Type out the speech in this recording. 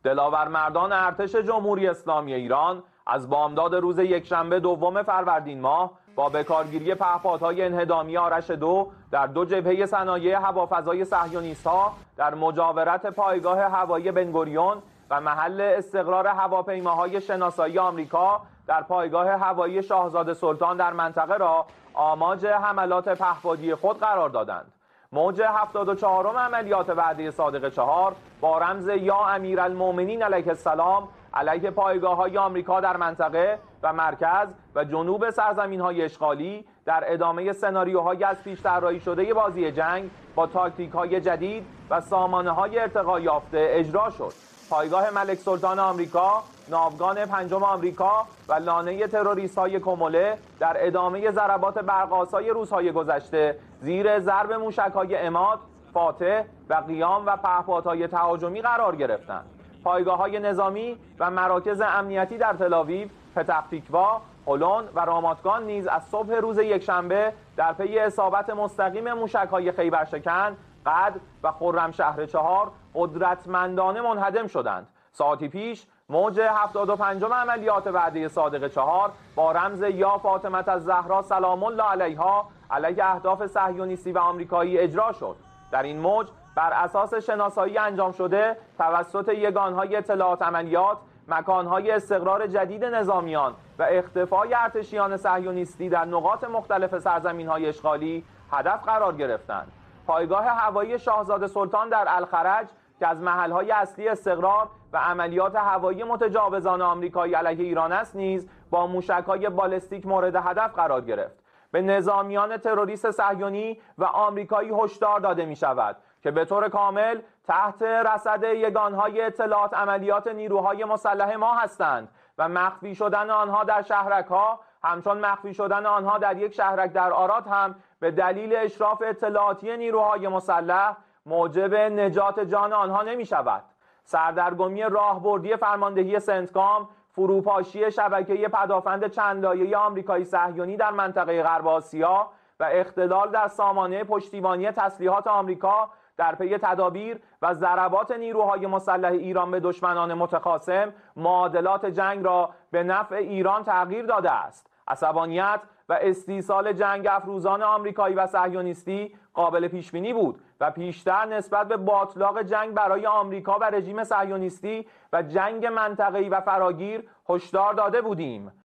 دلاورمردان ارتش جمهوری اسلامی ایران از بامداد روز یکشنبه دوم فروردین ماه با بکارگیری پهپادهای انهدامی آرش 2 در دو جبهه صنایع هوافضای صهیونیست‌ها در مجاورت پایگاه هوایی بن‌گوریون و محل استقرار هواپیماهای شناسایی آمریکا در پایگاه هوایی شاهزاده سلطان در منطقه را آماج حملات پهپادی خود قرار دادند. موج 74م عملیات وعده صادق 4 با رمز یا امیرالمؤمنین علیه السلام علیه پایگاه‌های آمریکا در منطقه و مرکز و جنوب سرزمین‌های اشغالی در ادامه سناریوهای از پیش طراحی شده بازی جنگ با تاکتیک‌های جدید و سامانه‌های ارتقا یافته اجرا شد. پایگاه ملک سلطان آمریکا، ناوگان پنجم آمریکا و لانه تروریست‌های کموله در ادامه ضربات برق‌آسای روزهای گذشته زیر ضرب موشک‌های عماد، فاتح و قیام و پهپادهای تهاجمی قرار گرفتند. پایگاه‌های نظامی و مراکز امنیتی در تل‌آویو، پتح‌تیکوا، هولون و راماتگان نیز از صبح روز یکشنبه در پی اصابت مستقیم موشک‌های خیبرشکن، قدر و خرمشهر 4 قدرتمندانه منهدم شدند. ساعتی پیش موج 75م عملیات وعده صادق 4 با رمز یا فاطمه الزهرا سلام الله علیها علیه اهداف صهیونیستی و آمریکایی اجرا شد. در این موج بر اساس شناسایی انجام شده توسط یگانهای اطلاعات عملیات، مکانهای استقرار جدید نظامیان و اختفای ارتشیان صهیونیستی در نقاط مختلف سرزمین‌های اشغالی هدف قرار گرفتند. پایگاه هوایی شاهزاده سلطان در الخرج که از محل‌های اصلی استقرار و عملیات هوایی متجاوزان آمریکایی علیه ایران است نیز با موشک‌های بالستیک مورد هدف قرار گرفت. به نظامیان تروریست صهیونی و آمریکایی هشدار داده می‌شود که به طور کامل تحت رصد یگانهای اطلاعات عملیات نیروهای مسلح ما هستند و مخفی شدن آنها در شهرک‌ها همچون مخفی شدن آنها در یک شهرک در آراد هم به دلیل اشراف اطلاعاتی نیروهای مسلح موجب نجات جان آنها نمی شود. سردرگمی راهبردی فرماندهی سنتکام، فروپاشی شبکه پدافند چند لایه آمریکایی صهیونی در منطقه غرب آسیا و اختلال در سامانه پشتیبانی تسلیحات آمریکا در پی تدابیر و ضربات نیروهای مسلح ایران به دشمنان متخاصم معادلات جنگ را به نفع ایران تغییر داده است. عصبانیت و استیصال جنگ افروزان آمریکایی و صهیونیستی قابل پیش بینی بود و پیشتر نسبت به باطلاق جنگ برای آمریکا و رژیم صهیونیستی و جنگ منطقه‌ای و فراگیر هشدار داده بودیم.